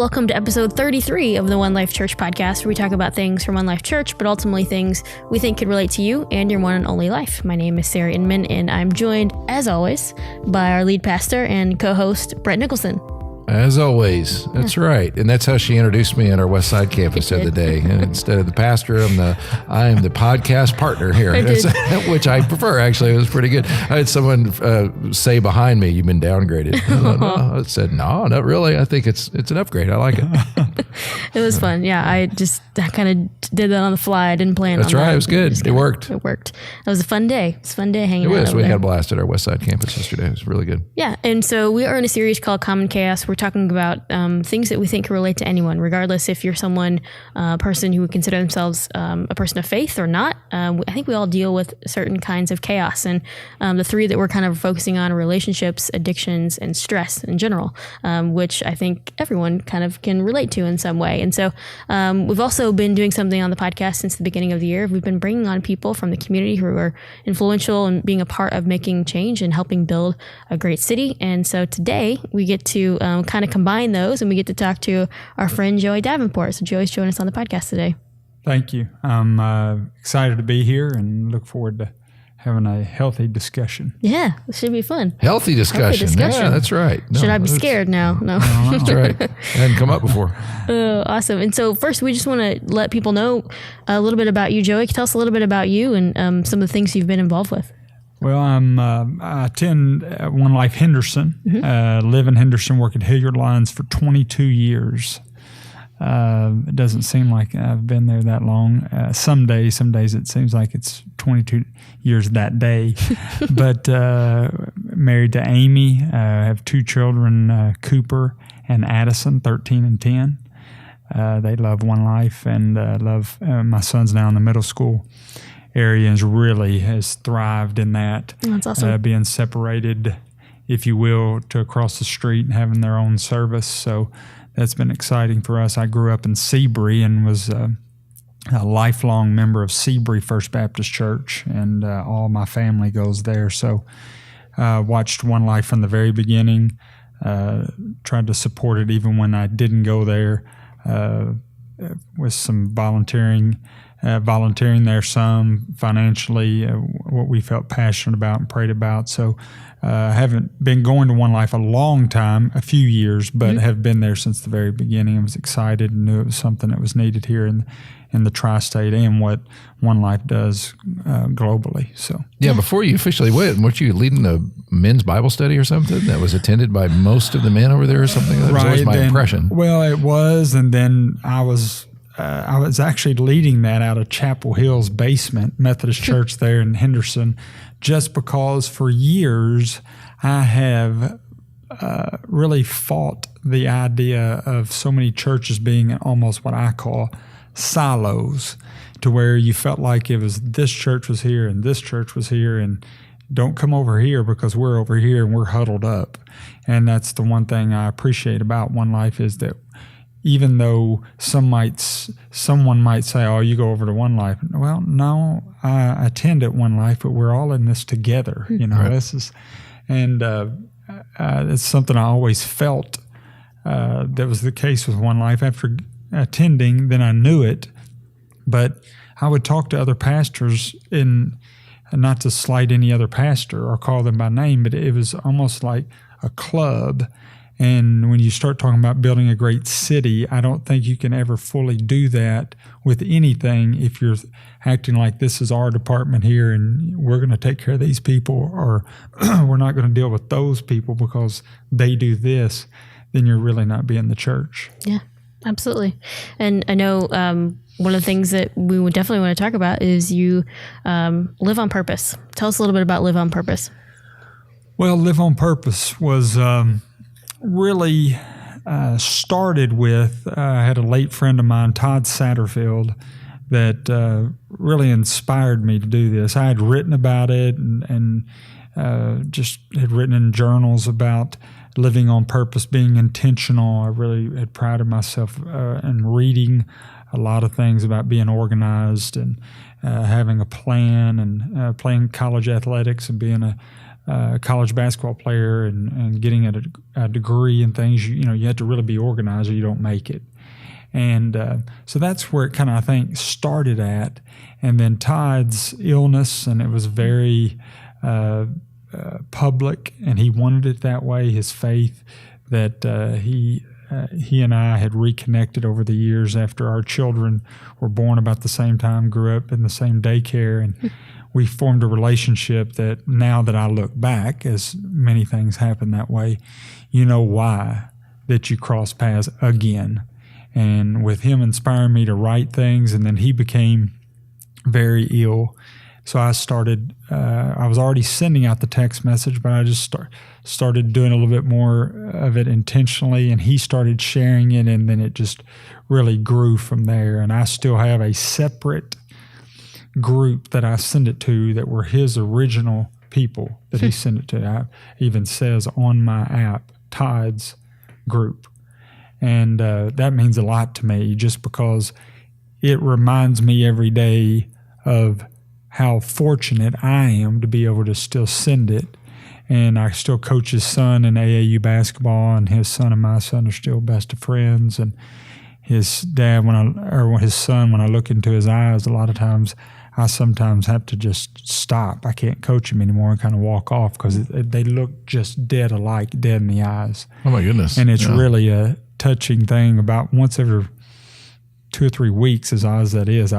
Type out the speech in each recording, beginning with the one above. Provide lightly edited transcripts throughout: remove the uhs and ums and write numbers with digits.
Welcome to episode 33 of the One Life Church podcast, where we talk about things from One Life Church, but ultimately things we think could relate to you and your one and only life. My name is Sarah Inman, and I'm joined, as always, by our lead pastor and co-host, Brett Nicholson. As always. That's right. And that's how she introduced me in our West Side campus the other day. And instead of the pastor, I am the podcast partner here, which I prefer, actually. It was pretty good. I had someone say behind me, "You've been downgraded." I said, "No, not really. I think it's an upgrade. I like it." It was fun. Yeah, I kind of did that on the fly. I didn't plan That's on right. that. It was good. It worked. It worked. It was a fun day. It was a fun day hanging out. It was. We there. had a blast at our West Side campus yesterday. It was really good. Yeah. And so we are in a series called Common Chaos. We're talking about things that we think can relate to anyone, regardless if you're a person who would consider themselves a person of faith or not. I think we all deal with certain kinds of chaos. And the three that we're kind of focusing on are relationships, addictions, and stress in general, which I think everyone kind of can relate to in some way. And so we've also been doing something on the podcast since the beginning of the year. We've been bringing on people from the community who are influential and being a part of making change and helping build a great city. And so today we get to kind of combine those, and we get to talk to our friend Joey Davenport. So Joey's joining us on the podcast today. Thank you. I'm excited to be here and look forward to having a healthy discussion. Yeah, it should be fun. Healthy discussion. Yeah, that's right. No, should I be scared now? No. That's right. It hadn't come up before. Oh, awesome. And so first, we just want to let people know a little bit about you, Joey. Tell us a little bit about you and some of the things you've been involved with. Well, I attend One Life Henderson, live in Henderson, work at Hilliard Lines for 22 years. It doesn't seem like I've been there that long. Some days it seems like it's 22 years that day. But married to Amy, have two children, Cooper and Addison, 13 and 10. They love One Life and love my son's now in the middle school area and really has thrived in that. That's awesome. Being separated, if you will, to across the street and having their own service. So that's been exciting for us. I grew up in Seabury and was a lifelong member of Seabury First Baptist Church, and all my family goes there. So watched One Life from the very beginning, tried to support it even when I didn't go there, with some volunteering there some, financially, what we felt passionate about and prayed about. So haven't been going to One Life a long time, a few years, but have been there since the very beginning. I was excited and knew it was something that was needed here in the tri-state and what One Life does globally. So yeah, before you officially went, weren't you leading a men's Bible study or something that was attended by most of the men over there or something? That was always my impression. Well, it was, and then I was actually leading that out of Chapel Hill's basement, Methodist Church there in Henderson, just because for years I have really fought the idea of so many churches being almost what I call silos, to where you felt like it was this church was here and this church was here, and don't come over here because we're over here and we're huddled up. And that's the one thing I appreciate about One Life is that even though someone might say, "Oh, you go over to One Life." Well, no, I attend at One Life, but we're all in this together. You know, This is, and it's something I always felt that was the case with One Life. After attending, then I knew it, but I would talk to other pastors not to slight any other pastor or call them by name, but it was almost like a club. And when you start talking about building a great city, I don't think you can ever fully do that with anything if you're acting like this is our department here and we're going to take care of these people, or we're not going to deal with those people because they do this, then you're really not being the church. Yeah, absolutely. And I know one of the things that we would definitely want to talk about is you live on purpose. Tell us a little bit about Live on Purpose. Well, Live on Purpose was really started with, I had a late friend of mine, Todd Satterfield, that really inspired me to do this. I had written about it and just had written in journals about living on purpose, being intentional. I really had prided myself in reading a lot of things about being organized and having a plan and playing college athletics and being college basketball player and getting a degree and things, you have to really be organized or you don't make it. And so that's where it kind of, I think, started at. And then Todd's illness, and it was very public, and he wanted it that way, his faith, that he and I had reconnected over the years after our children were born about the same time, grew up in the same daycare, and we formed a relationship that now that I look back, as many things happen that way, you know why that you cross paths again. And with him inspiring me to write things, and then he became very ill. So I started, I was already sending out the text message, but I just started doing a little bit more of it intentionally, and he started sharing it, and then it just really grew from there. And I still have a separate group that I send it to that were his original people that he sent it to. It even says on my app, Todd's group. And that means a lot to me, just because it reminds me every day of how fortunate I am to be able to still send it. And I still coach his son in AAU basketball, and his son and my son are still best of friends. And his dad, his son, when I look into his eyes, a lot of times I sometimes have to just stop. I can't coach him anymore and kind of walk off because they look just dead alike, dead in the eyes. Oh my goodness! And it's really a touching thing. About once every 2 or 3 weeks, as odd as that is,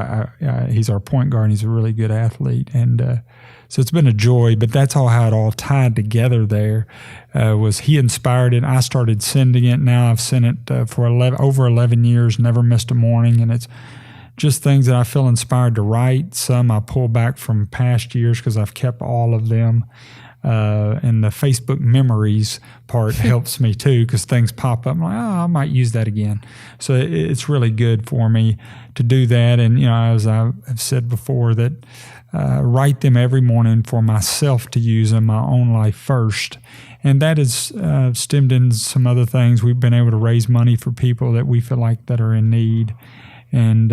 he's our point guard, and he's a really good athlete. And so it's been a joy, but that's how it all tied together there, was he inspired it. I started sending it. Now I've sent it for over 11 years, never missed a morning, and it's just things that I feel inspired to write. Some I pull back from past years because I've kept all of them. And the Facebook memories part helps me too, because things pop up. I'm like, I might use that again. So it's really good for me to do that. And, as I have said before, that write them every morning for myself to use in my own life first. And that has stemmed in some other things. We've been able to raise money for people that we feel like that are in need. And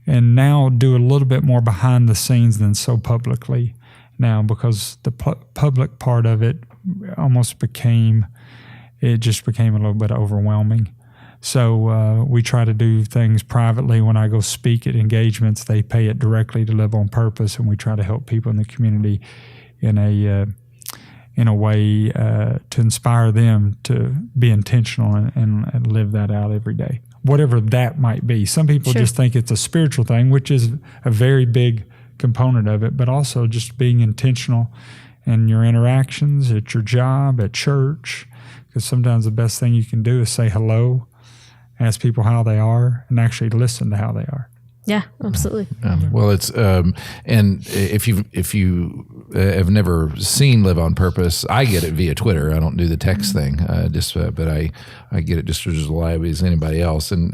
now do a little bit more behind the scenes than so publicly now, because the public part of it just became a little bit overwhelming. So we try to do things privately. When I go speak at engagements, they pay it directly to Live on Purpose, and we try to help people in the community in a way to inspire them to be intentional and live that out every day, whatever that might be. Some people just think it's a spiritual thing, which is a very big component of it, but also just being intentional in your interactions at your job, at church, because sometimes the best thing you can do is say hello, ask people how they are, and actually listen to how they are. Yeah, absolutely. Well, it's and if you have never seen Live on Purpose, I get it via Twitter. I don't do the text thing, but I get it just as reliably as anybody else. And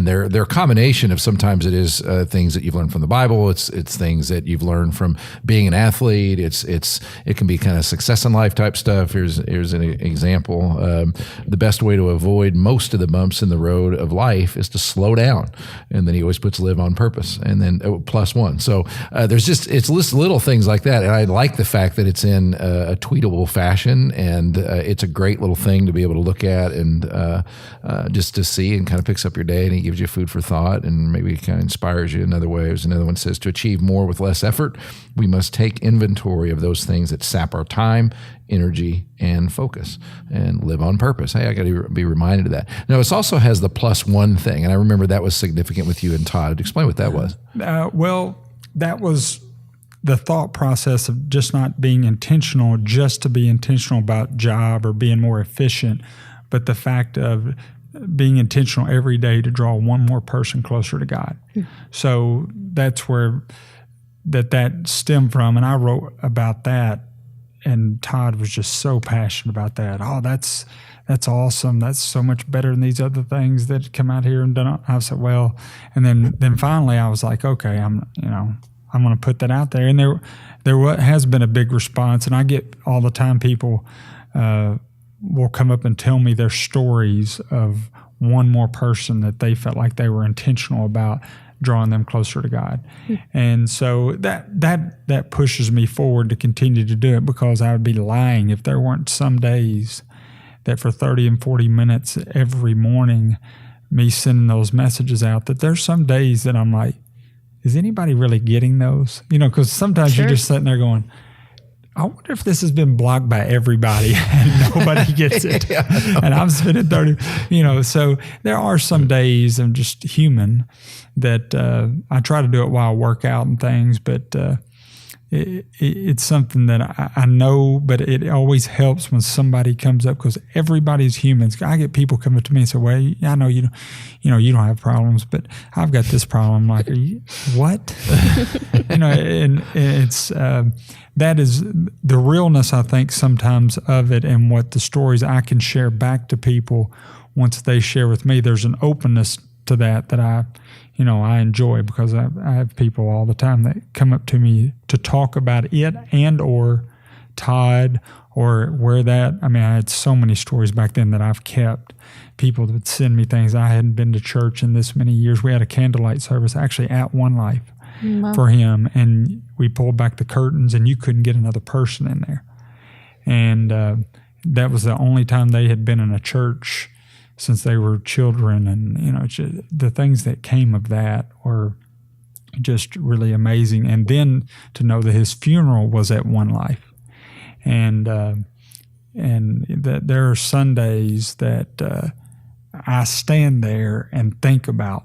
they're a combination of, sometimes it is things that you've learned from the Bible. It's things that you've learned from being an athlete. It can be kind of success in life type stuff. Here's an example. The best way to avoid most of the bumps in the road of life is to slow down. And then he always puts Live on Purpose, and then +1. So it's little things like that. And I like the fact that it's in a tweetable fashion, and it's a great little thing to be able to look at and just to see, and kind of picks up your day, and he gives you food for thought, and maybe kind of inspires you in other ways. Another one says, to achieve more with less effort, we must take inventory of those things that sap our time, energy, and focus, and live on purpose. Hey, I got to be reminded of that. Now, it also has the +1 thing, and I remember that was significant with you and Todd. Explain what that was. Well, that was the thought process of just not being intentional, just to be intentional about job or being more efficient, but the fact of being intentional every day to draw one more person closer to God. So that's where that stemmed from, and I wrote about that. And Todd was just so passionate about that. Oh, that's awesome. That's so much better than these other things that come out here and done. I said, well, and then finally I was like, okay, I'm going to put that out there. And there has been a big response, and I get all the time people will come up and tell me their stories of one more person that they felt like they were intentional about drawing them closer to God. And so that pushes me forward to continue to do it, because I would be lying if there weren't some days that for 30 and 40 minutes every morning, me sending those messages out, that there's some days that I'm like, is anybody really getting those? Because sometimes you're just sitting there going, I wonder if this has been blocked by everybody and nobody gets it. And I'm spending 30, so there are some days I'm just human that I try to do it while I work out and things, but it's something that I know, but it always helps when somebody comes up, because everybody's humans. I get people coming to me and say, well, I know you don't have problems, but I've got this problem. I'm like, are you, what? And it's, that is the realness, I think, sometimes of it, and what the stories I can share back to people once they share with me. There's an openness to that I enjoy, because I have people all the time that come up to me to talk about it and or Todd or where that. I mean, I had so many stories back then that I've kept. People that would send me things. I hadn't been to church in this many years. We had a candlelight service actually at One Life for him, and we pulled back the curtains, and you couldn't get another person in there. And that was the only time they had been in a church since they were children. And, the things that came of that were just really amazing. And then to know that his funeral was at One Life. And that there are Sundays that I stand there and think about,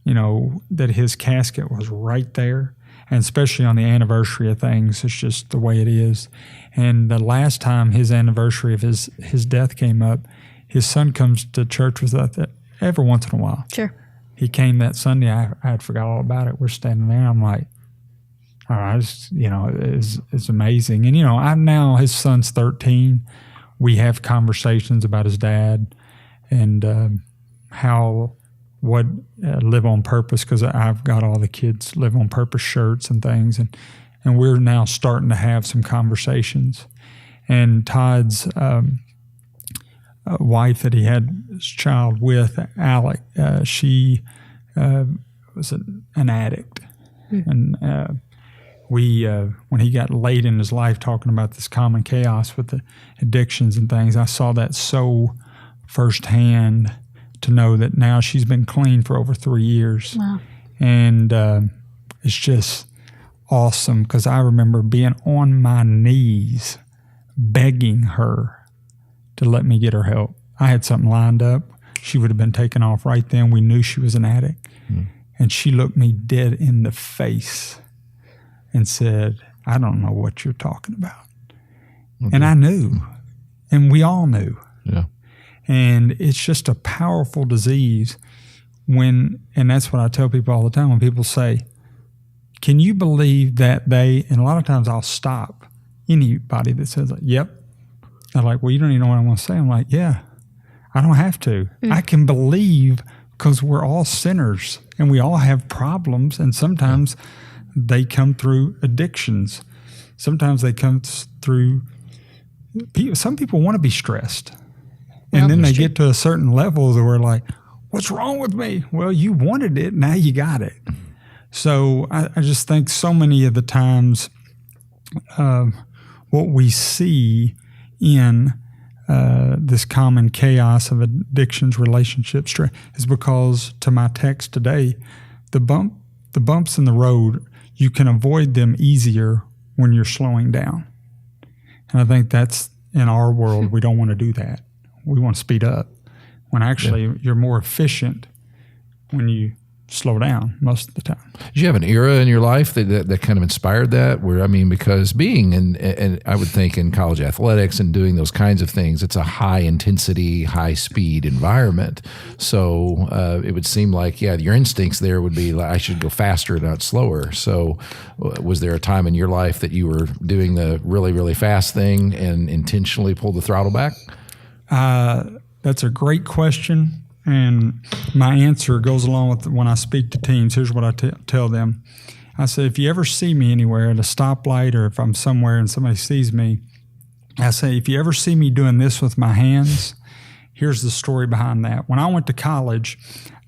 that his casket was right there. And especially on the anniversary of things, it's just the way it is. And the last time his anniversary of his death came up, his son comes to church with us every once in a while. Sure. He came that Sunday. I had forgot all about it. We're standing there. I'm like, all right, it's amazing. And, I'm now, his son's 13. We have conversations about his dad and live on purpose, because I've got all the kids live on purpose shirts and things. And we're now starting to have some conversations. And Todd's wife that he had his child with, Alec, she was an addict. And when he got late in his life talking about this common chaos with the addictions and things, I saw that so firsthand, to know that now she's been clean for over 3 years. Wow. And it's just awesome, because I remember being on my knees begging her to let me get her help. I had something lined up. She would have been taken off right then. We knew she was an addict. And she looked me dead in the face and said, I don't know what you're talking about. And I knew. And we all knew. Yeah. And it's just a powerful disease and that's what I tell people all the time when people say, can you believe that and a lot of times I'll stop anybody that says, yep. I'm like, well, you don't even know what I want to say. I'm like, yeah, I don't have to. I can believe, because we're all sinners and we all have problems. And sometimes they come through addictions. Sometimes they come through, some people want to be stressed. And then they get to a certain level that we're like, what's wrong with me? Well, you wanted it. Now you got it. So I just think so many of the times what we see in this common chaos of addictions, relationships, stress, is because, to my text today, the bumps in the road, you can avoid them easier when you're slowing down. And I think that's, in our world, we don't want to do that. We want to speed up, when actually you're more efficient when you slow down most of the time. Did you have an era in your life that kind of inspired that? Where, because being and I would think in college athletics and doing those kinds of things, it's a high intensity, high speed environment. So it would seem like, your instincts there would be like, I should go faster, not slower. So was there a time in your life that you were doing the really, really fast thing and intentionally pulled the throttle back? That's a great question. And my answer goes along with when I speak to teams. Here's what I tell them. I say, if you ever see me anywhere at a stoplight, or if I'm somewhere and somebody sees me, I say, if you ever see me doing this with my hands, Here's the story behind that. When I went to college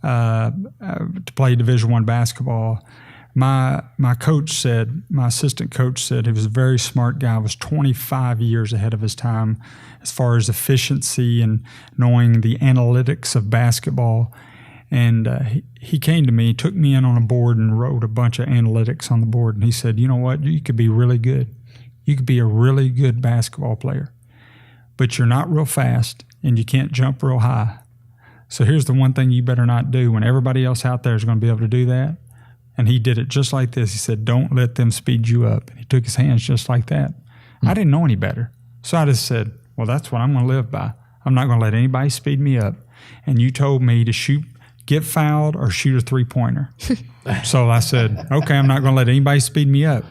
to play Division I basketball, my assistant coach said he was a very smart guy, was 25 years ahead of his time as far as efficiency and knowing the analytics of basketball. And he came to me, took me in on a board and wrote a bunch of analytics on the board. And he said, you know what, you could be really good. You could be a really good basketball player, but you're not real fast and you can't jump real high. So here's the one thing you better not do when everybody else out there is going to be able to do that. And he did it just like this. He said, don't let them speed you up. And he took his hands just like that. I didn't know any better. So I just said, well, that's what I'm going to live by. I'm not going to let anybody speed me up. And you told me to get fouled or shoot a three-pointer. So I said, okay, I'm not going to let anybody speed me up.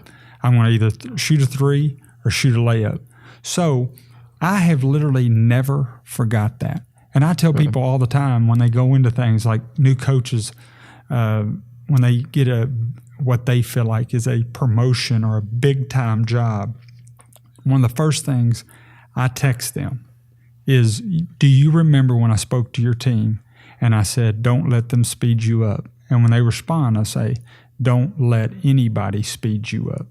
I'm going to either shoot a three or shoot a layup. So I have literally never forgot that. And I tell people all the time when they go into things like new coaches, when they get what they feel like is a promotion or a big-time job, one of the first things I text them is, do you remember when I spoke to your team and I said, don't let them speed you up? And when they respond, I say, don't let anybody speed you up.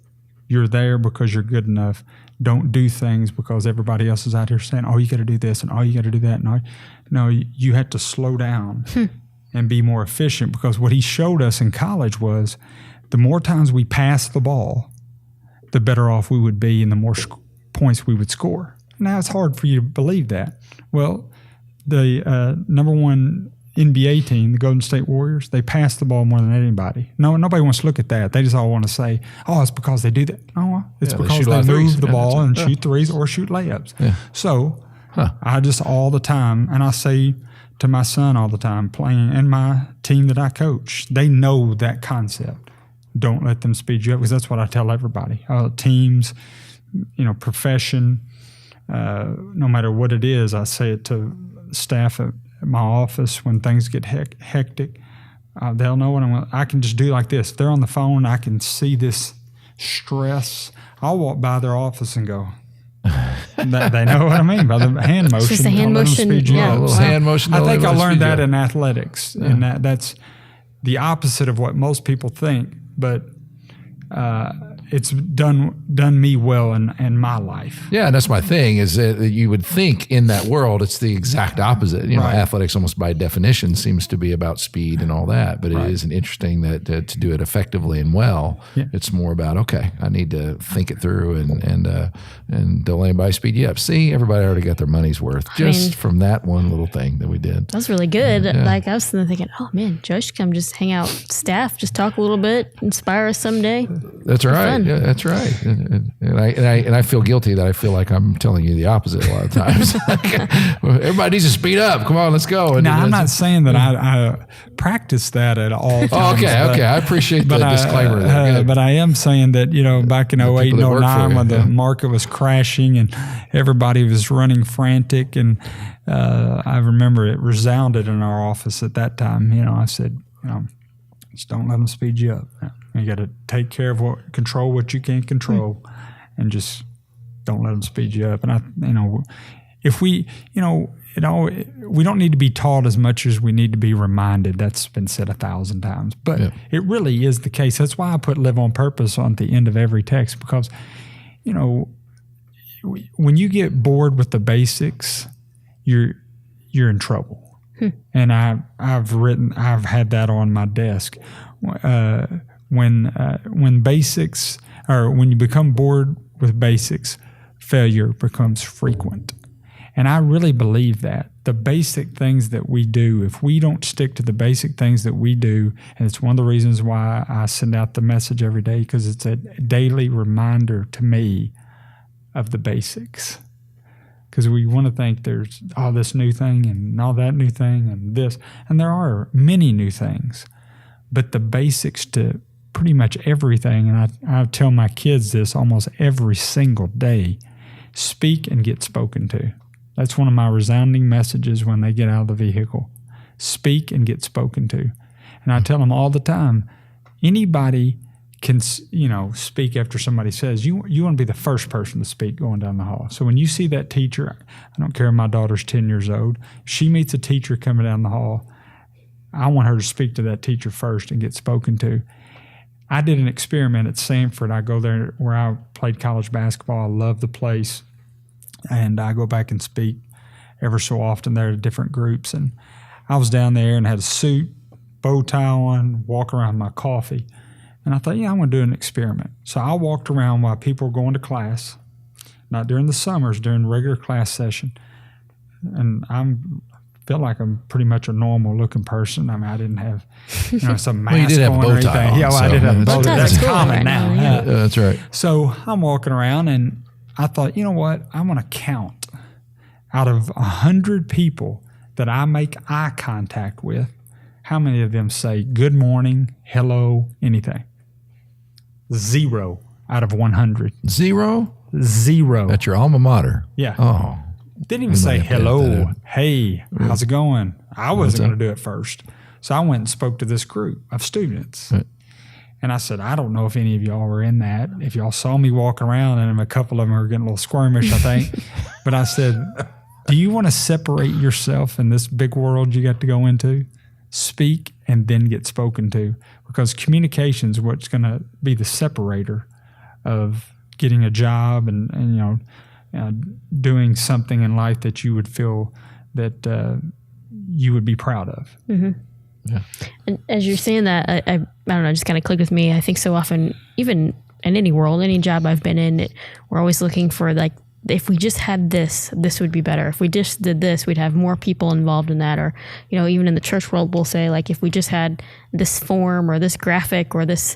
You're there because you're good enough. Don't do things because everybody else is out here saying, oh, you got to do this and oh, you got to do that. No, you have to slow down and be more efficient, because what he showed us in college was the more times we passed the ball, the better off we would be and the more points we would score. Now, it's hard for you to believe that. Well, the number one NBA team, the Golden State Warriors, they pass the ball more than anybody. No, nobody wants to look at that. They just all want to say, oh, it's because they do that. No, it's because they move the ball and shoot threes or shoot layups. Yeah. So I just all the time, and I say to my son all the time, playing, and my team that I coach, they know that concept. Don't let them speed you up, because that's what I tell everybody. Teams, profession, no matter what it is, I say it to staff at my office when things get hectic. They'll know I can just do like this. If they're on the phone, I can see this stress. I'll walk by their office and go, they know what I mean by the hand motion. Just a hand motion. Yeah, a little hand motion. I think I learned that in athletics, and that's the opposite of what most people think, but it's done me well in my life. Yeah, and that's my thing, is that you would think in that world it's the exact opposite. Athletics almost by definition seems to be about speed and all that, but it isn't interesting that to do it effectively and well, it's more about, okay, I need to think it through and don't let anybody speed you up. See, everybody already got their money's worth from that one little thing that we did. That's really good. Yeah. Like, I was thinking, oh man, Joe should come just hang out staff, just talk a little bit, inspire us someday. That's right. Yeah, that's right. And I feel guilty that I feel like I'm telling you the opposite a lot of times. Everybody needs to speed up. Come on, let's go. Now, I'm not saying that I practice that at all times. Oh, okay. I appreciate the disclaimer there. But I am saying that, back in 08 and 09 when the market was crashing and everybody was running frantic, and I remember it resounded in our office at that time. I said, just don't let them speed you up. You got to take care of control what you can't control, and just don't let them speed you up. And if we, we don't need to be taught as much as we need to be reminded. That's been said 1,000 times, but it really is the case. That's why I put "live on purpose" on the end of every text, because, when you get bored with the basics, you're in trouble. And I've had that on my desk. When basics, or when you become bored with basics, failure becomes frequent. And I really believe that the basic things that we do, if we don't stick to the basic things that we do, and it's one of the reasons why I send out the message every day, because it's a daily reminder to me of the basics. Because we want to think there's all this new thing and all that new thing and this, and there are many new things, but the basics to pretty much everything, and I tell my kids this almost every single day: speak and get spoken to. That's one of my resounding messages when they get out of the vehicle. Speak and get spoken to. And I tell them all the time, anybody can, speak after somebody says, you want to be the first person to speak going down the hall. So when you see that teacher, I don't care if my daughter's 10 years old, she meets a teacher coming down the hall, I want her to speak to that teacher first and get spoken to. I did an experiment at Sanford. I go there where I played college basketball. I love the place. And I go back and speak ever so often there to different groups. And I was down there and had a suit, bow tie on, walk around with my coffee. And I thought, I'm going to do an experiment. So I walked around while people were going to class, not during the summers, during regular class session. And feel like I'm pretty much a normal looking person. I mean, I didn't have, some mask well, you did have on a bow or tie anything. on, I did have a bow tie. That's cool common right now. now, That's right. So I'm walking around and I thought, you know what? I'm going to count out of 100 people that I make eye contact with, how many of them say good morning, hello, anything? 0 out of 100. 0? 0. That's your alma mater. Yeah. Oh. Didn't even say hello, hey, how's it going? I wasn't going to do it first. So I went and spoke to this group of students. Right. And I said, I don't know if any of y'all were in that. If y'all saw me walk around, and a couple of them are getting a little squirmish, I think. But I said, do you want to separate yourself in this big world you got to go into? Speak and then get spoken to. Because communication is what's going to be the separator of getting a job and doing something in life that you would feel that you would be proud of. Mm-hmm. Yeah. And as you're saying that, I don't know, just kind of clicked with me. I think so often, even in any world, any job I've been in, we're always looking for like, if we just had this would be better. If we just did this, we'd have more people involved in that. Or, even in the church world, we'll say like, if we just had this form or this graphic or this,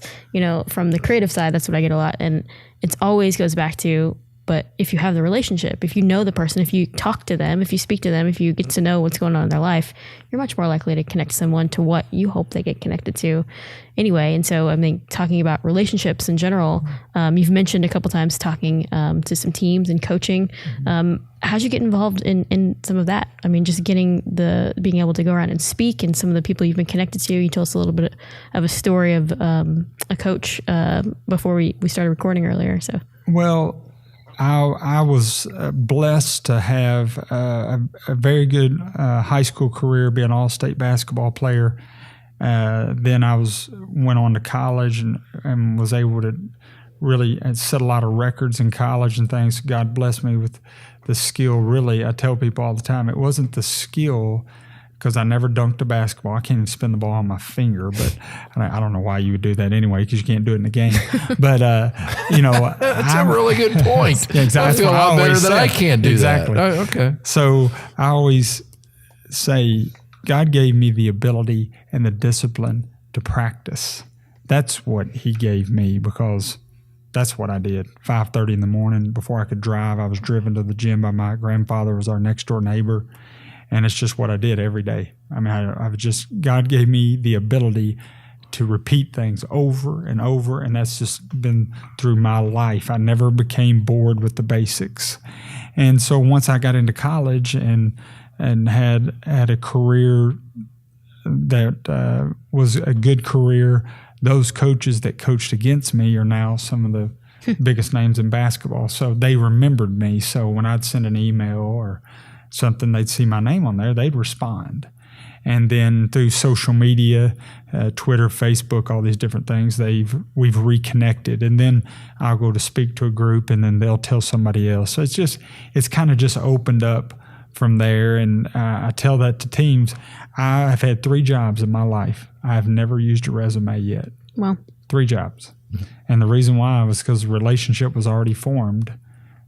from the creative side, that's what I get a lot. And it always goes back to, but if you have the relationship, if you know the person, if you talk to them, if you speak to them, if you get to know what's going on in their life, you're much more likely to connect someone to what you hope they get connected to anyway. And so I think talking about relationships in general, you've mentioned a couple times talking to some teams and coaching. How'd you get involved in some of that? I mean, just being able to go around and speak, and some of the people you've been connected to. You told us a little bit of a story of a coach before we started recording earlier. So I was blessed to have a very good high school career, be an all-state basketball player. Then I went on to college and was able to really set a lot of records in college and things. God blessed me with the skill. Really, I tell people all the time, it wasn't the skill, because I never dunked a basketball. I can't even spin the ball on my finger, but I don't know why you would do that anyway, because you can't do it in the game. But, that's a really good point. Exactly. I feel a lot better that I can't do exactly. that. Oh, okay. So I always say God gave me the ability and the discipline to practice. That's what he gave me, because that's what I did. 5:30 in the morning, before I could drive, I was driven to the gym by my grandfather, who was our next door neighbor. And it's just what I did every day. I mean, God gave me the ability to repeat things over and over, and that's just been through my life. I never became bored with the basics. And so once I got into college and had a career that was a good career, those coaches that coached against me are now some of the biggest names in basketball. So they remembered me. So when I'd send an email or something, they'd see my name on there, they'd respond. And then through social media, Twitter, Facebook, all these different things, we've reconnected. And then I'll go to speak to a group, and then they'll tell somebody else. So it's kind of just opened up from there. And I tell that to teams. I've had 3 jobs in my life. I've never used a resume yet. Wow. 3 jobs. And the reason why was because the relationship was already formed,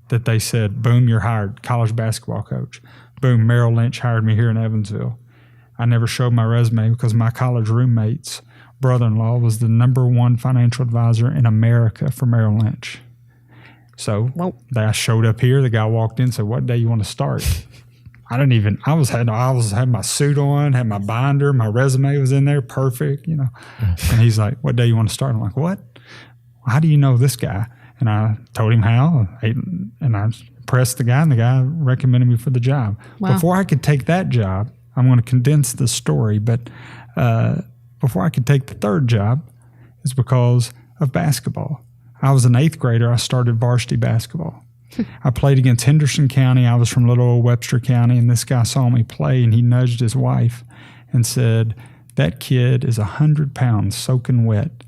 that they said, boom, you're hired, college basketball coach. Boom, Merrill Lynch hired me here in Evansville. I never showed my resume because my college roommate's brother-in-law was the #1 financial advisor in America for Merrill Lynch. So I showed up here. The guy walked in and said, what day you want to start? I had my suit on, had my binder, my resume was in there, perfect, And he's like, what day you want to start? I'm like, what? How do you know this guy? And I told him how, and I pressed the guy, and the guy recommended me for the job. Wow. Before I could take that job, I'm going to condense the story, but before I could take the 3rd job, it's because of basketball. I was an 8th grader. I started varsity basketball. I played against Henderson County. I was from little old Webster County, and this guy saw me play, and he nudged his wife and said, "That kid is 100 pounds soaking wet.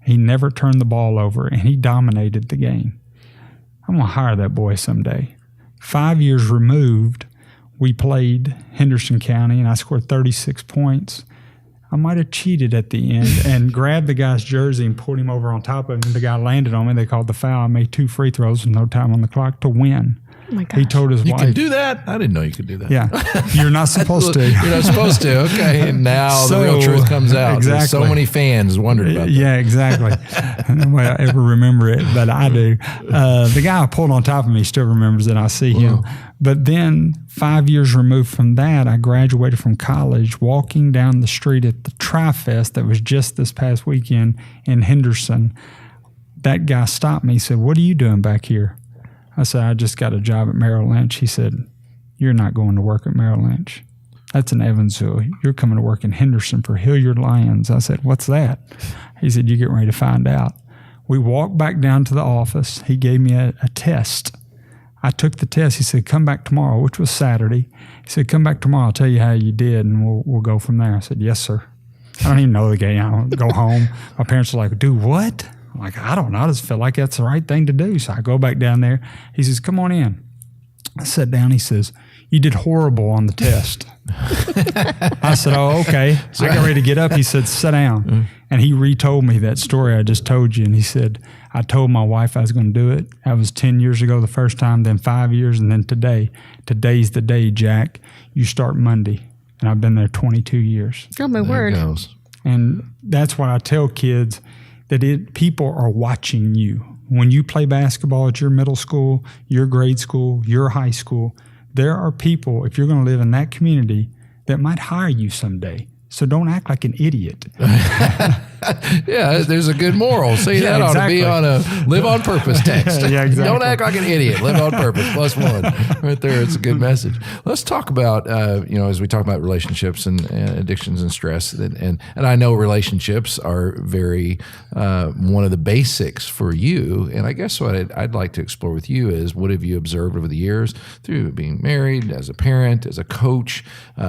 He never turned the ball over, and he dominated the game. I'm going to hire that boy someday." 5 years removed, we played Henderson County, and I scored 36 points. I might have cheated at the end and grabbed the guy's jersey and pulled him over on top of him. The guy landed on me. They called the foul. I made 2 free throws with no time on the clock to win. Oh my gosh. He told his You wife. can do that? I didn't know you could do that. Yeah. You're not supposed to. You're not supposed to. Okay. And now the real truth comes out. Exactly. There's so many fans wondered about that. Yeah, exactly. Nobody ever remember it, but I do. The guy who pulled on top of me still remembers it. I see him. But then 5 years removed from that, I graduated from college, walking down the street at the Tri-Fest that was just this past weekend in Henderson. That guy stopped me. He said, "What are you doing back here?" I said, "I just got a job at Merrill Lynch." He said, "You're not going to work at Merrill Lynch. That's in Evansville. You're coming to work in Henderson for Hilliard Lyons." I said, "What's that?" He said, "You're getting ready to find out." We walked back down to the office. He gave me a test. I took the test. He said, "Come back tomorrow," which was Saturday. He said, "Come back tomorrow. I'll tell you how you did, and we'll go from there." I said, "Yes, sir." I don't even know the game. I go home. My parents are like, "Do what?" I'm like, "I don't know. I just feel like that's the right thing to do." So I go back down there. He says, "Come on in." I sat down. He says, "You did horrible on the test." I said, "Oh, okay." I got ready to get up. He said, "Sit down." And he retold me that story I just told you. And he said, "I told my wife I was going to do it. That was 10 years ago the first time, then 5 years, and then today. Today's the day, Jack. You start Monday." And I've been there 22 years. Oh, my word. There it goes. And that's why I tell kids that people are watching you. When you play basketball at your middle school, your grade school, your high school, there are people, if you're going to live in that community, that might hire you someday. So don't act like an idiot. Yeah, there's a good moral. See, Yeah, that ought to be exactly. on a live on purpose text. Yeah, exactly. Don't act like an idiot. Live on purpose. +1. Right there. It's a good message. Let's talk about, as we talk about relationships and addictions and stress, and I know relationships are very one of the basics for you. And I guess what I'd like to explore with you is, what have you observed over the years through being married, as a parent, as a coach,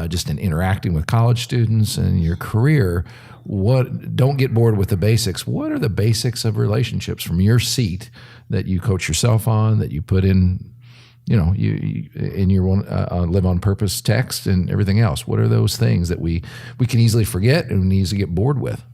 just in interacting with college students and your career? Don't get bored with the basics. What are the basics of relationships from your seat that you coach yourself on, that you put in, you in your one live on purpose text and everything else? What are those things that we can easily forget and easily get bored with?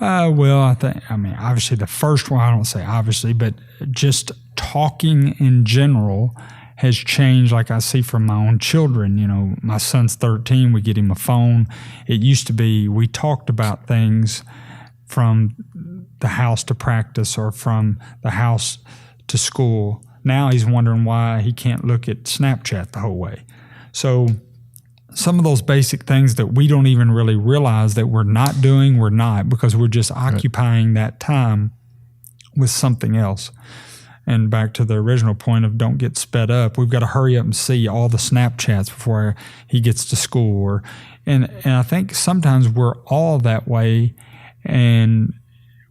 Obviously the first one, I don't say obviously, but just talking in general has changed, like I see from my own children. My son's 13, we get him a phone. It used to be we talked about things from the house to practice or from the house to school. Now he's wondering why he can't look at Snapchat the whole way. So some of those basic things that we don't even really realize that we're not doing, we're not, because we're just occupying that time with something else. And back to the original point of don't get sped up. We've got to hurry up and see all the Snapchats before he gets to school. And I think sometimes we're all that way, and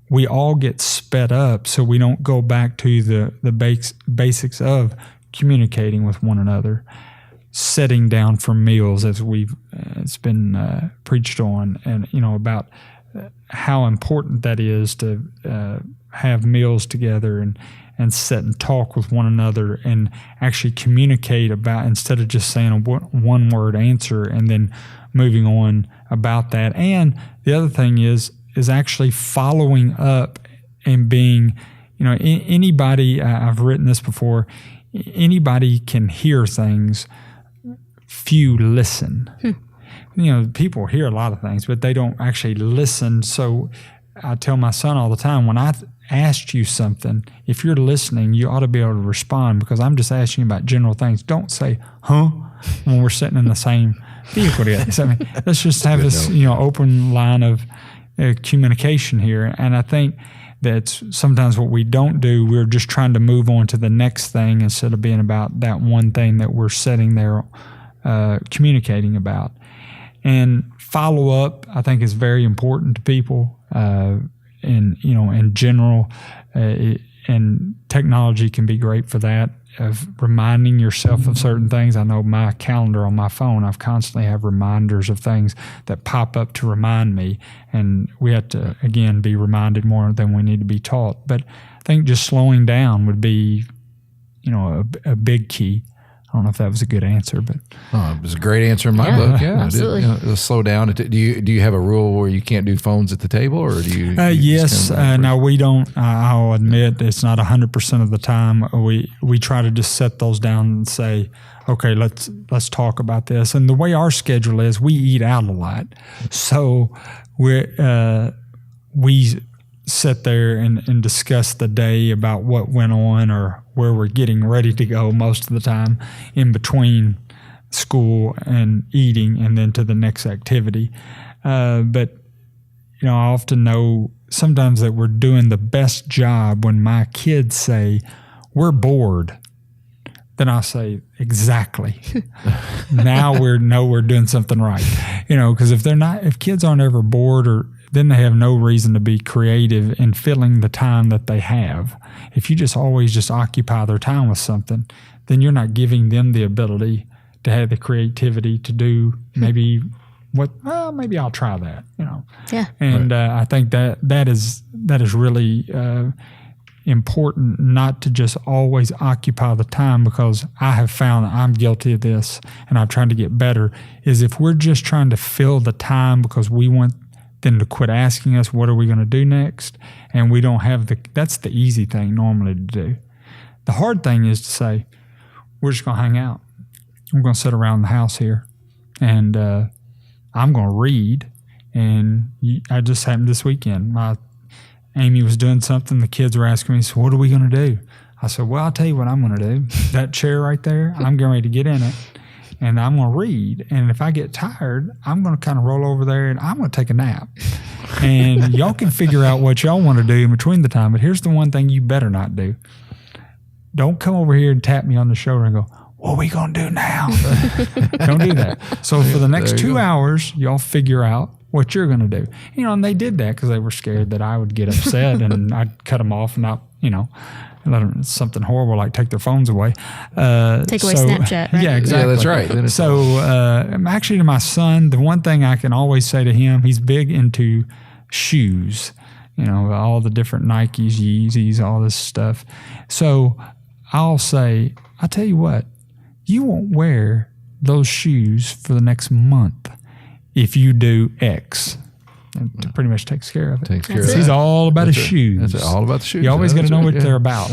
we all get sped up, so we don't go back to the basics of communicating with one another, sitting down for meals, as it's been preached on, and about how important that is to have meals together and sit and talk with one another and actually communicate about, instead of just saying a one-word answer and then moving on about that. And the other thing is actually following up and being, anybody, I've written this before, anybody can hear things, few listen. People hear a lot of things, but they don't actually listen. So I tell my son all the time, when I asked you something, if you're listening, you ought to be able to respond, because I'm just asking you about general things. Don't say, "Huh?" when we're sitting in the same vehicle together. So, let's just have this, open line of communication here. And I think that's sometimes what we don't do. We're just trying to move on to the next thing instead of being about that one thing that we're sitting there communicating about. And follow up, I think, is very important to people. in general, and technology can be great for that, of reminding yourself of certain things. I know my calendar on my phone, I've constantly have reminders of things that pop up to remind me, and we have to, again, be reminded more than we need to be taught. But I think just slowing down would be, a big key. I don't know if that was a good answer, but it was a great answer in my book. Yeah, absolutely. Slow down. Do you have a rule where you can't do phones at the table, or do you? Yes. No, we don't. I'll admit it's not 100% of the time. We try to just set those down and say, okay, let's talk about this. And the way our schedule is, we eat out a lot, so we sit there and discuss the day about what went on or where we're getting ready to go most of the time in between school and eating and then to the next activity. But I often know sometimes that we're doing the best job when my kids say, we're bored. Then I'll say, exactly. Now we're doing something right. Because if kids aren't ever bored, then they have no reason to be creative in filling the time that they have. If you just always occupy their time with something, then you're not giving them the ability to have the creativity to do maybe maybe I'll try that, Yeah. And I think that is really important, not to just always occupy the time, because I have found that I'm guilty of this and I'm trying to get better, is if we're just trying to fill the time because we want them to quit asking us, what are we going to do next? And we don't have that's the easy thing normally to do. The hard thing is to say, we're just going to hang out. We're going to sit around the house here and I'm going to read. And I just happened this weekend. Amy was doing something. The kids were asking me, so what are we going to do? I said, well, I'll tell you what I'm going to do. That chair right there, I'm getting ready to get in it, and I'm going to read. And if I get tired, I'm going to kind of roll over there, and I'm going to take a nap. And y'all can figure out what y'all want to do in between the time. But here's the one thing you better not do. Don't come over here and tap me on the shoulder and go, what are we going to do now? Don't do that. So for the next 2 hours, y'all figure out what you're going to do. And they did that because they were scared that I would get upset and I'd cut them off and not, let them, something horrible like take their phones away. Take away Snapchat, right? Yeah, exactly. Yeah, that's right. So actually to my son, the one thing I can always say to him, he's big into shoes, all the different Nikes, Yeezys, all this stuff. So I'll say, I'll tell you what, you won't wear those shoes for the next month if you do X. It pretty much takes care of it. He's all about his shoes. That's all about the shoes. You always got to know what they're about.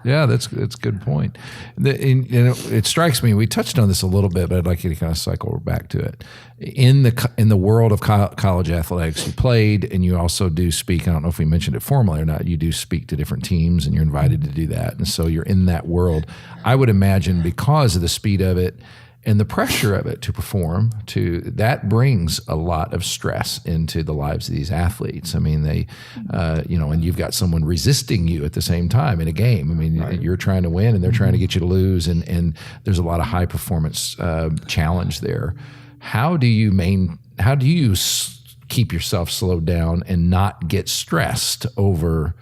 Yeah, that's a good point. It strikes me, we touched on this a little bit, but I'd like you to kind of cycle back to it. In the world of college athletics, you played and you also do speak. I don't know if we mentioned it formally or not. You do speak to different teams and you're invited to do that. And so you're in that world. I would imagine because of the speed of it and the pressure of it to perform, that brings a lot of stress into the lives of these athletes. I mean, they, and you've got someone resisting you at the same time in a game. I mean, right. You're trying to win and they're trying to get you to lose, and there's a lot of high performance challenge there. How do you keep yourself slowed down and not get stressed over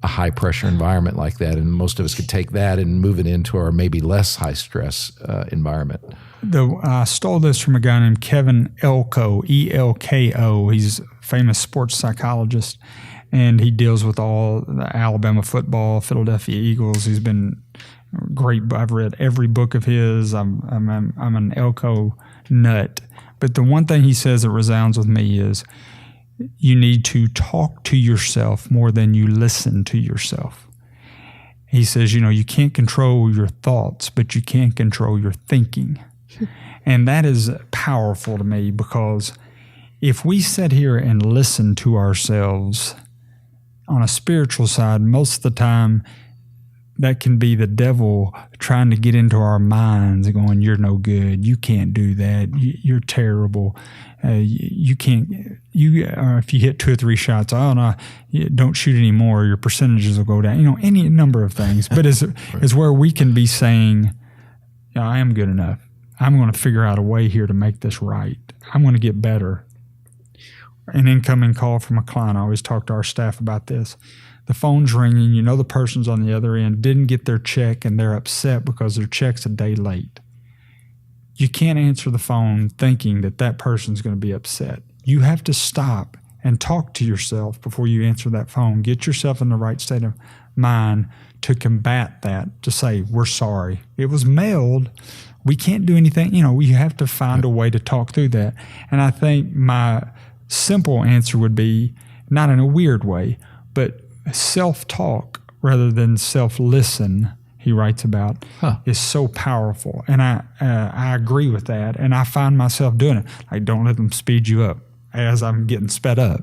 a high pressure environment like that? And most of us could take that and move it into our maybe less high stress environment. I stole this from a guy named Kevin Elko, E-L-K-O. He's a famous sports psychologist, and he deals with all the Alabama football, Philadelphia Eagles. He's been great. I've read every book of his. I'm an Elko nut. But the one thing he says that resounds with me is you need to talk to yourself more than you listen to yourself. He says, you can't control your thoughts, but you can control your thinking. And that is powerful to me, because if we sit here and listen to ourselves on a spiritual side, most of the time that can be the devil trying to get into our minds and going, you're no good, you can't do that, you're terrible, you can't, if you hit 2 or 3 shots, oh no, don't shoot anymore, your percentages will go down, any number of things. But is where we can be saying, I am good enough. I'm going to figure out a way here to make this right. I'm going to get better. an incoming call from a client. I always talk to our staff about this. The phone's ringing. You know the person's on the other end didn't get their check, and they're upset because their check's a day late. You can't answer the phone thinking that person's going to be upset. You have to stop and talk to yourself before you answer that phone. Get yourself in the right state of mind to combat that, to say, we're sorry. It was mailed. We can't do anything. We have to find a way to talk through that. And I think my simple answer would be, not in a weird way, but self-talk rather than self-listen, he writes about, is so powerful. And I agree with that. And I find myself doing it. Like, don't let them speed you up as I'm getting sped up.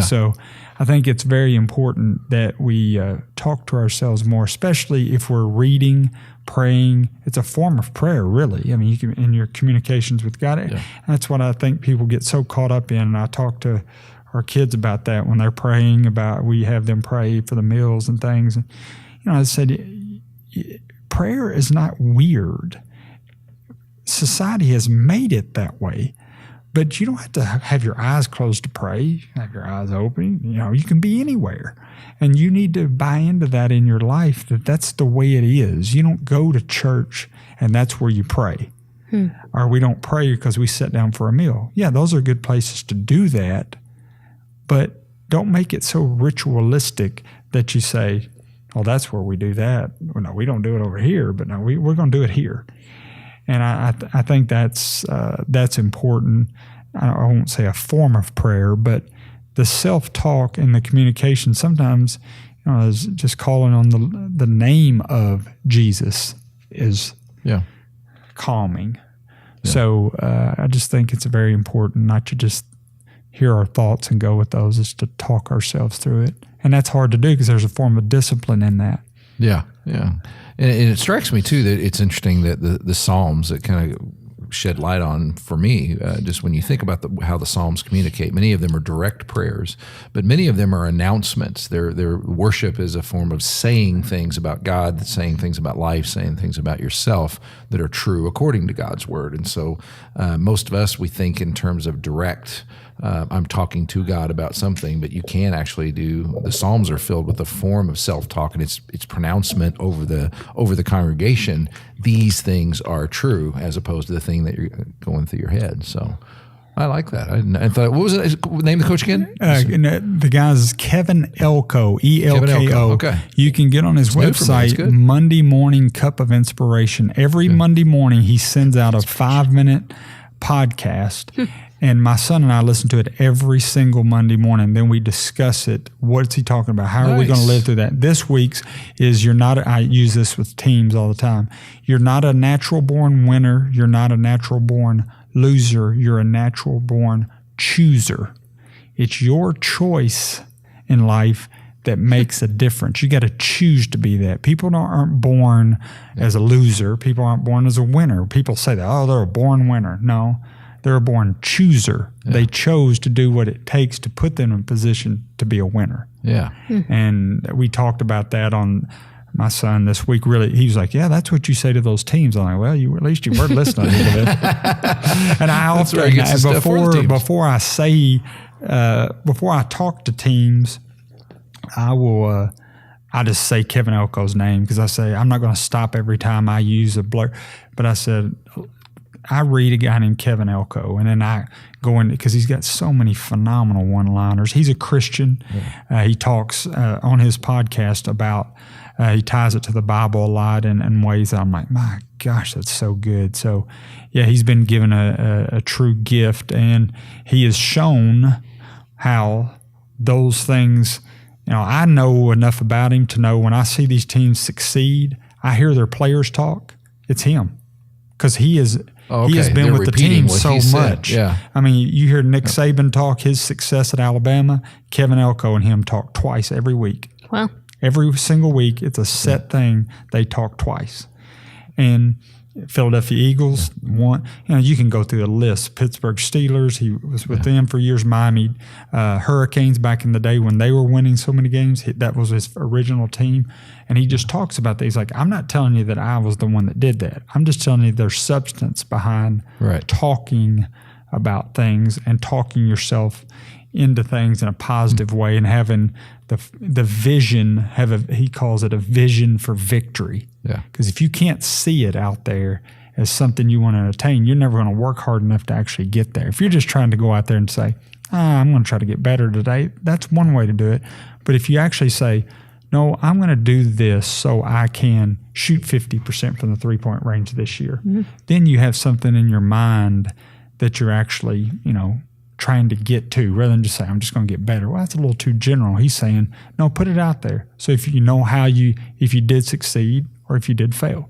So I think it's very important that we talk to ourselves more, especially if we're reading, praying. It's a form of prayer, really. I mean, you can, in your communications with God. That's what I think people get so caught up in. And I talk to our kids about that when they're praying about, we have them pray for the meals and things. And, I said, prayer is not weird. Society has made it that way. But you don't have to have your eyes closed to pray. You can have your eyes open. You can be anywhere. And you need to buy into that in your life, that's the way it is. You don't go to church and that's where you pray. Or we don't pray because we sit down for a meal. Yeah, those are good places to do that. But don't make it so ritualistic that you say, oh, that's where we do that. Well, no, we don't do it over here, but no, we're going to do it here. And I think that's important. I won't say a form of prayer, but the self-talk and the communication sometimes, is just calling on the name of Jesus is calming. Yeah. So I just think it's very important not to just hear our thoughts and go with those, is to talk ourselves through it. And that's hard to do because there's a form of discipline in that. Yeah. And it strikes me, too, that it's interesting that the Psalms that kind of shed light on, for me, just when you think about how the Psalms communicate, many of them are direct prayers, but many of them are announcements. Their worship is a form of saying things about God, saying things about life, saying things about yourself that are true according to God's word. And so most of us, we think in terms of direct, I'm talking to God about something, but you can actually the Psalms are filled with a form of self-talk, and it's pronouncement over the congregation. These things are true, as opposed to the thing that you're going through your head. So I like that. I thought, what was it? Name the coach again? The guy's Kevin Elko, ELKO. Okay. You can get on his website, Monday Morning Cup of Inspiration. Every Monday morning, he sends out a 5-minute podcast. And my son and I listen to it every single Monday morning. Then we discuss it. What's he talking about? How are we going to live through that? This week's is I use this with teams all the time. You're not a natural born winner. You're not a natural born loser. You're a natural born chooser. It's your choice in life that makes a difference. You got to choose to be that. People aren't born as a loser. People aren't born as a winner. People say that, oh, they're a born winner. No. They're a born chooser. Yeah. They chose to do what it takes to put them in a position to be a winner. Yeah. And we talked about that on my son this week. Really, he was like, yeah, that's what you say to those teams. I'm like, well, at least you were listening a little bit. And I often, before I talk to teams, I just say Kevin Elko's name, because I say, I'm not going to stop every time I use a blur. But I said, I read a guy named Kevin Elko, and then I go in, because he's got so many phenomenal one-liners. He's a Christian. He talks on his podcast about, he ties it to the Bible a lot in ways that I'm like, my gosh, that's so good. So, yeah, he's been given a true gift, and he has shown how those things, I know enough about him to know when I see these teams succeed, I hear their players talk, it's him. Because he has been with the team so much. Yeah. I mean, you hear Nick Saban talk his success at Alabama. Kevin Elko and him talk twice every week. Wow. Every single week, it's a set thing. They talk twice. And Philadelphia Eagles, one. You can go through the list. Pittsburgh Steelers, he was with them for years. Miami Hurricanes back in the day when they were winning so many games. That was his original team. And he just talks about that. He's like, I'm not telling you that I was the one that did that. I'm just telling you there's substance behind talking about things and talking yourself into things in a positive way and having the vision, he calls it a vision for victory. Yeah. Because if you can't see it out there as something you want to attain, you're never going to work hard enough to actually get there. If you're just trying to go out there and say, I'm going to try to get better today, that's one way to do it. But if you actually say, no, I'm going to do this so I can shoot 50% from the three-point range this year, then you have something in your mind that you're actually, trying to get to, rather than just say, I'm just going to get better. Well, that's a little too general. He's saying, no, put it out there. So if you know if you did succeed or if you did fail.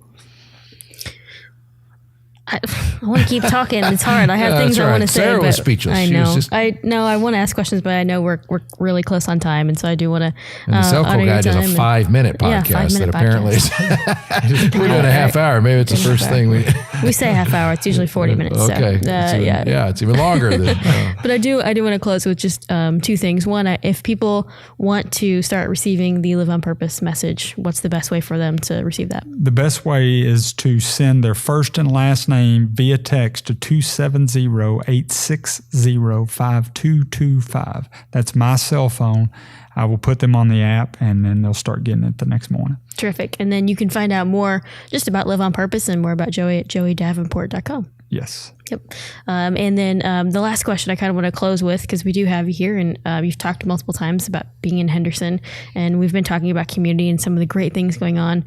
I want to keep talking. It's hard. I have things I want to say. Sarah was but speechless. I know. I want to ask questions, but I know we're really close on time, and so I do want to. And the Cellco Guy does a 5-minute podcast that apparently we're doing a half hour. Maybe it's the first thing we say half hour. It's usually 40 minutes. Okay. So, it's even longer than. But I do want to close with just 2 things. One, if people want to start receiving the Live on Purpose message, what's the best way for them to receive that? The best way is to send their first and last name via text to 270-860-5225. That's my cell phone. I will put them on the app, and then they'll start getting it the next morning. Terrific. And then you can find out more just about Live on Purpose and more about Joey at joeydavenport.com. Yes. Yep. And then the last question I kind of want to close with, because we do have you here, and you've talked multiple times about being in Henderson, and we've been talking about community and some of the great things going on.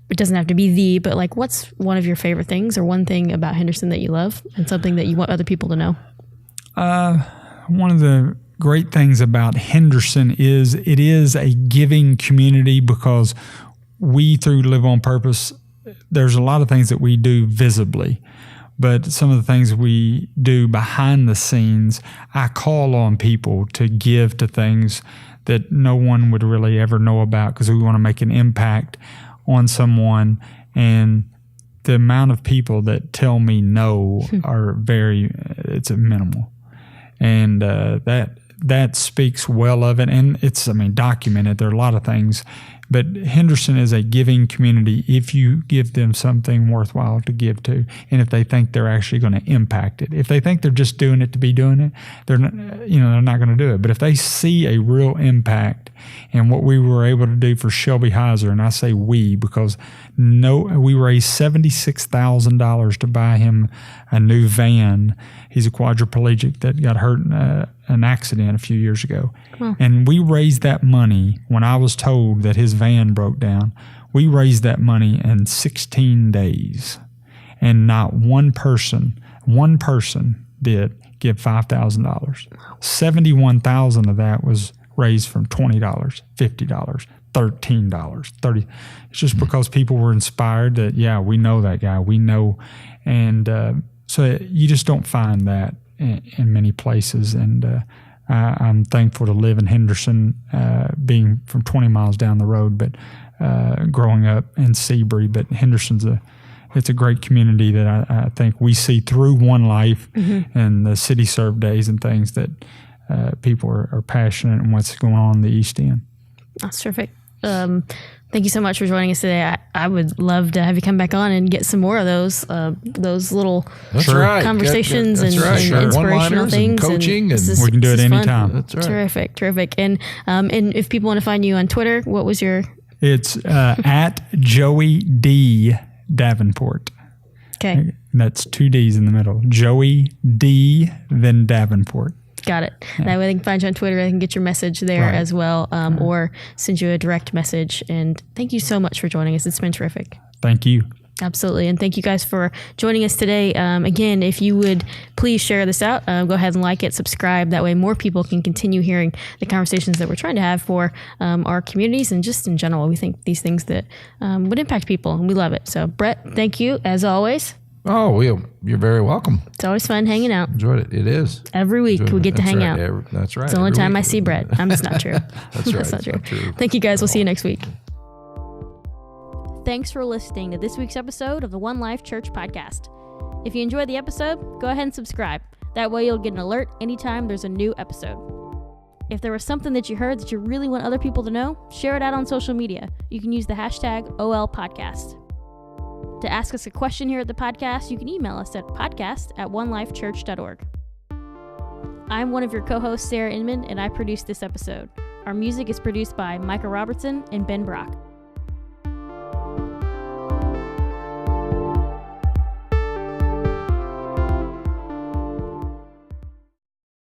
It doesn't have to be but like, what's one of your favorite things or one thing about Henderson that you love and something that you want other people to know? One of the great things about Henderson is it is a giving community, because we, through Live on Purpose, there's a lot of things that we do visibly, but some of the things we do behind the scenes, I call on people to give to things that no one would really ever know about, because we want to make an impact on someone, and the amount of people that tell me no are it's minimal, and that speaks well of it, and it's documented. There are a lot of things, but Henderson is a giving community if you give them something worthwhile to give to, and if they think they're actually going to impact it. If they think they're just doing it to be doing it, they're not going to do it. But if they see a real impact, and what we were able to do for Shelby Heiser, and I say we because we raised $76,000 to buy him a new van. He's a quadriplegic that got hurt in an accident a few years ago. And we raised that money when I was told that his van broke down. We raised that money in 16 days. And not one person did give $5,000. $71,000 of that was raised from $20, $50, $13, $30. It's just because people were inspired that, we know that guy, we know. And so you just don't find that in many places. And I'm thankful to live in Henderson, being from 20 miles down the road, but growing up in Seabury. But Henderson's it's a great community that I think we see through One Life and the City Serve days and things that people are passionate in what's going on in the East End. That's terrific. Thank you so much for joining us today. I would love to have you come back on and get some more of those little conversations and inspirational things. And coaching, and we can do it anytime. That's right. Terrific. And if people want to find you on Twitter, what was your? It's at Joey D Davenport. Okay. And that's 2 D's in the middle. Joey D, then Davenport. Got it. That way they can find you on Twitter. They can get your message there as well, or send you a direct message. And thank you so much for joining us. It's been terrific. Thank you. Absolutely. And thank you guys for joining us today. Again, if you would please share this out, go ahead and like it, subscribe. That way more people can continue hearing the conversations that we're trying to have for our communities and just in general. We think these things that would impact people, and we love it. So Brett, thank you as always. Oh, you're very welcome. It's always fun hanging out. Enjoyed it. It is. Every week we get to hang out. That's right. It's the only time I see Brett. That's not true. That's right. That's not true. Thank you guys. We'll see you next week. Thanks for listening to this week's episode of the One Life Church podcast. If you enjoyed the episode, go ahead and subscribe. That way you'll get an alert anytime there's a new episode. If there was something that you heard that you really want other people to know, share it out on social media. You can use the hashtag #OLPodcast. To ask us a question here at the podcast, you can email us at podcast@onelifechurch.org. I'm one of your co-hosts, Sarah Inman, and I produced this episode. Our music is produced by Micah Robertson and Ben Brock.